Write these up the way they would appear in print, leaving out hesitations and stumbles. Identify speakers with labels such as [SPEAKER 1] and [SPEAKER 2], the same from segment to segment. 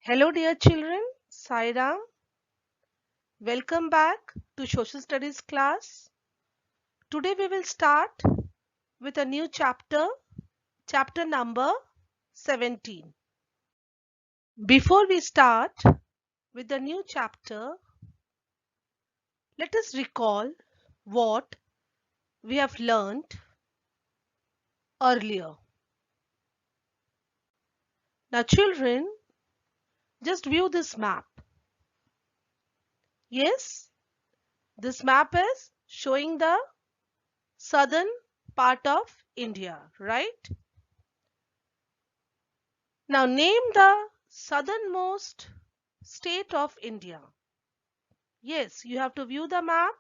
[SPEAKER 1] Hello, dear children. Saira, welcome back to Social Studies class. Today we will start with a new chapter, chapter number 17. Before we start with the new chapter, let us recall what we have learned earlier. Now, children, just view this map. Yes, this map is showing the southern part of India, right? Now name the southernmost state of India. Yes, you have to view the map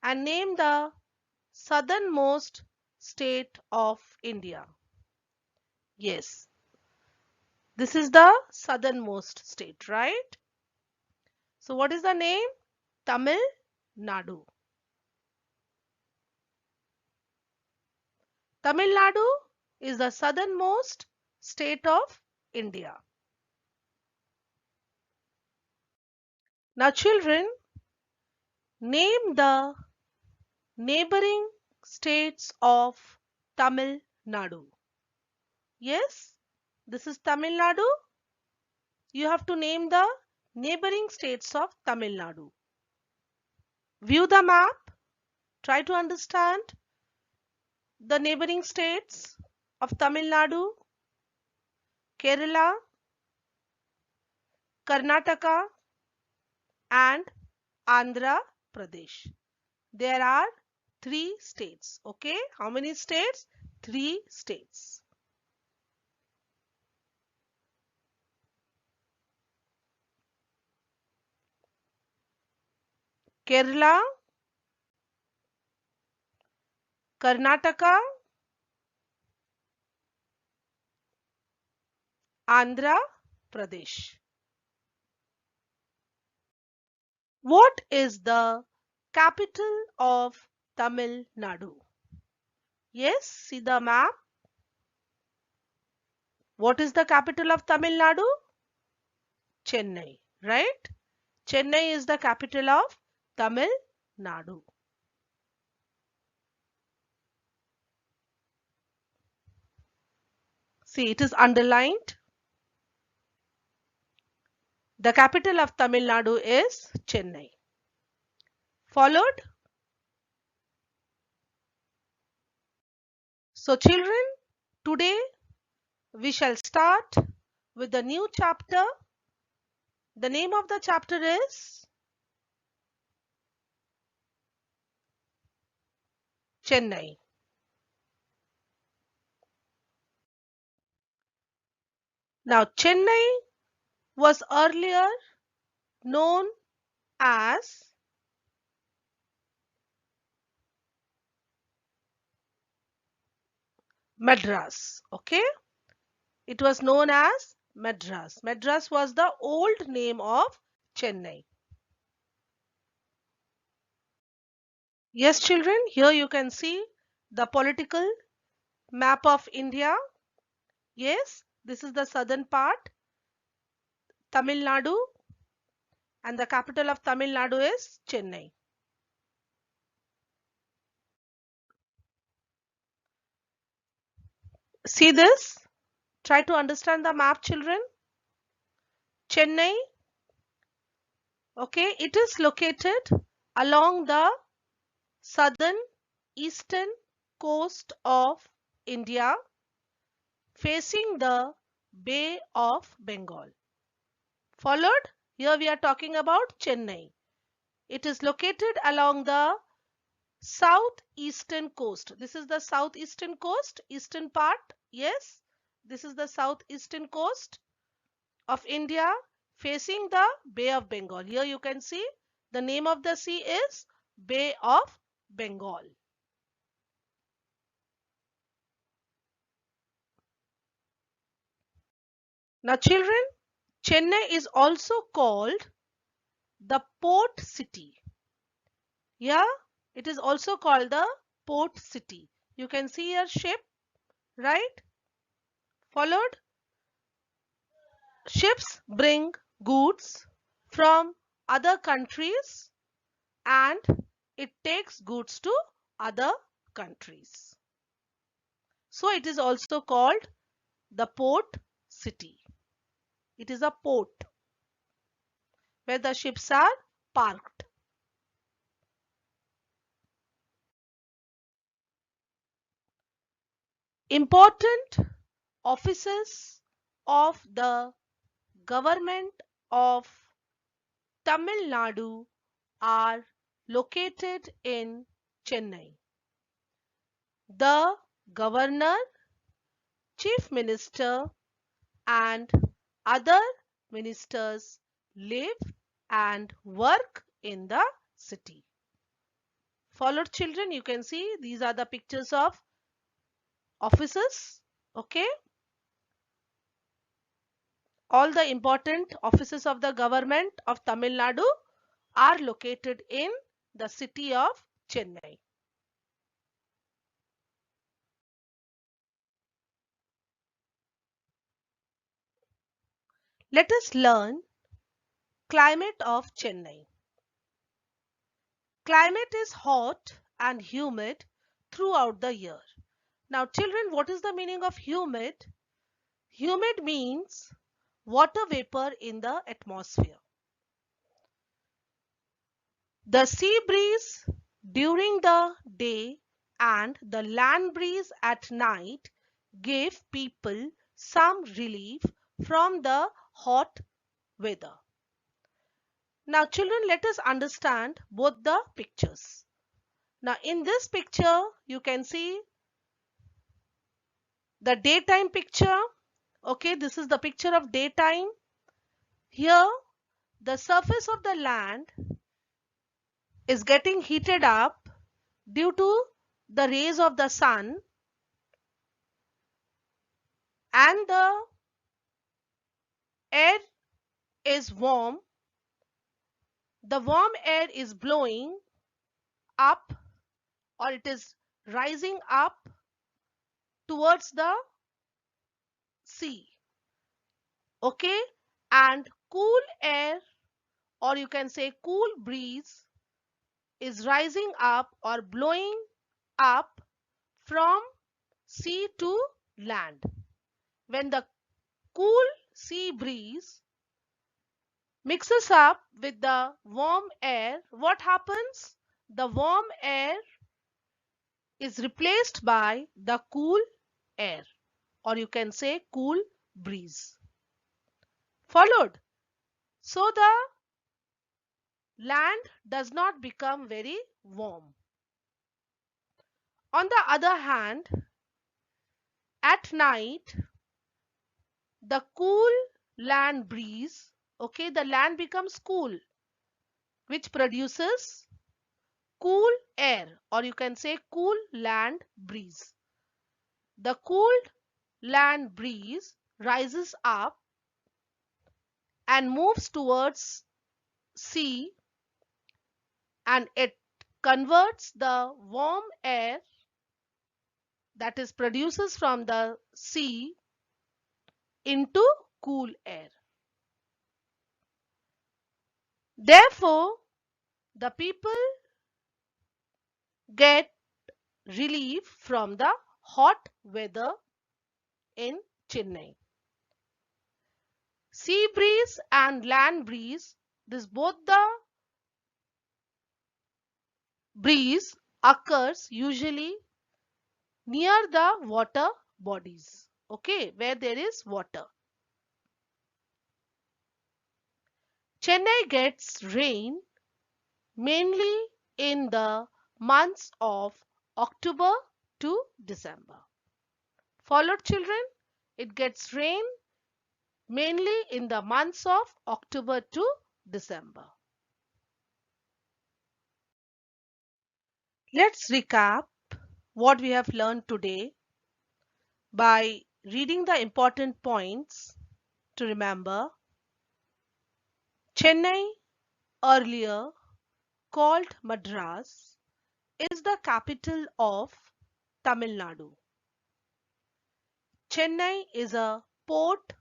[SPEAKER 1] and name the southernmost state of India. Yes, this is the southernmost state, right? So what is the name? Tamil Nadu. Tamil Nadu is the southernmost state of India. Now children, name the neighboring states of Tamil Nadu. Yes, this is Tamil Nadu. You have to name the neighboring states of Tamil Nadu. View the map. Try to understand the neighboring states of Tamil Nadu, Kerala, Karnataka and Andhra Pradesh. There are 3 states. Okay, how many states? 3 states. Kerala, Karnataka, Andhra Pradesh. What is the capital of Tamil Nadu? Yes, see the map. What is the capital of Tamil Nadu? Chennai, right? Chennai is the capital of Tamil Nadu. See, it is underlined. The capital of Tamil Nadu is Chennai. Followed? So children, today we shall start with the new chapter. The name of the chapter is Chennai. Now Chennai was earlier known as Madras. Okay, it was known as Madras. Madras was the old name of Chennai. Yes, children, here you can see the political map of India. Yes, this is the southern part, Tamil Nadu, and the capital of Tamil Nadu is Chennai. See this? Try to understand the map, children. Chennai, okay, it is located along the southern eastern coast of India, facing the Bay of Bengal. Followed? Here we are talking about Chennai. It is located along the southeastern coast. This is the southeastern coast, eastern part. Yes, this is the southeastern coast of India facing the Bay of Bengal. Here you can see the name of the sea is Bay of Bengal. Now children, Chennai is also called the port city. Yeah, it is also called the port city. You can see your ship, right? Followed? ships bring goods from other countries and it takes goods to other countries. So it is also called the port city. It is a port where the ships are parked. Important offices of the government of Tamil Nadu are located in Chennai. The governor, chief minister, and other ministers live and work in the city. Followed children, you can see these are the pictures of offices. Okay. All the important offices of the government of Tamil Nadu are located in the city of Chennai. Let us learn climate of Chennai. Climate is hot and humid throughout the year. Now children, what is the meaning of humid? Humid means water vapor in the atmosphere. The sea breeze during the day and the land breeze at night give people some relief from the hot weather. Now children, let us understand both the pictures. Now in this picture you can see the daytime picture. Okay, this is the picture of daytime. Here the surface of the land is getting heated up due to the rays of the sun, and the air is warm. The warm air is blowing up, or it is rising up towards the sea. Okay, and cool air, or you can say cool breeze, is rising up or blowing up from sea to land. When the cool sea breeze mixes up with the warm air, what happens? The warm air is replaced by the cool air, or you can say cool breeze. Followed. So the land does not become very warm. On the other hand, at night, the cool land breeze, okay, the land becomes cool, which produces cool air, or you can say cool land breeze. The cooled land breeze rises up and moves towards sea, and it converts the warm air that is produces from the sea into cool air. Therefore, the people get relief from the hot weather in Chennai. Sea breeze and land breeze, this both the breeze occurs usually near the water bodies, okay, where there is water. Chennai gets rain mainly in the months of October to December. Followed children, it gets rain mainly in the months of October to December. Let's recap what we have learned today by reading the important points to remember. Chennai, earlier called Madras, is the capital of Tamil Nadu. Chennai is a port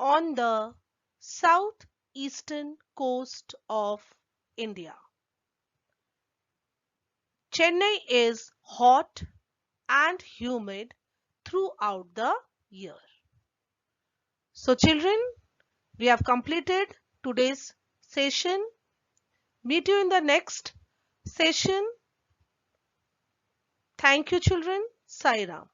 [SPEAKER 1] on the southeastern coast of India. Chennai is hot and humid throughout the year. So, children, we have completed today's session. Meet you in the next session. Thank you, children. Sai Ram.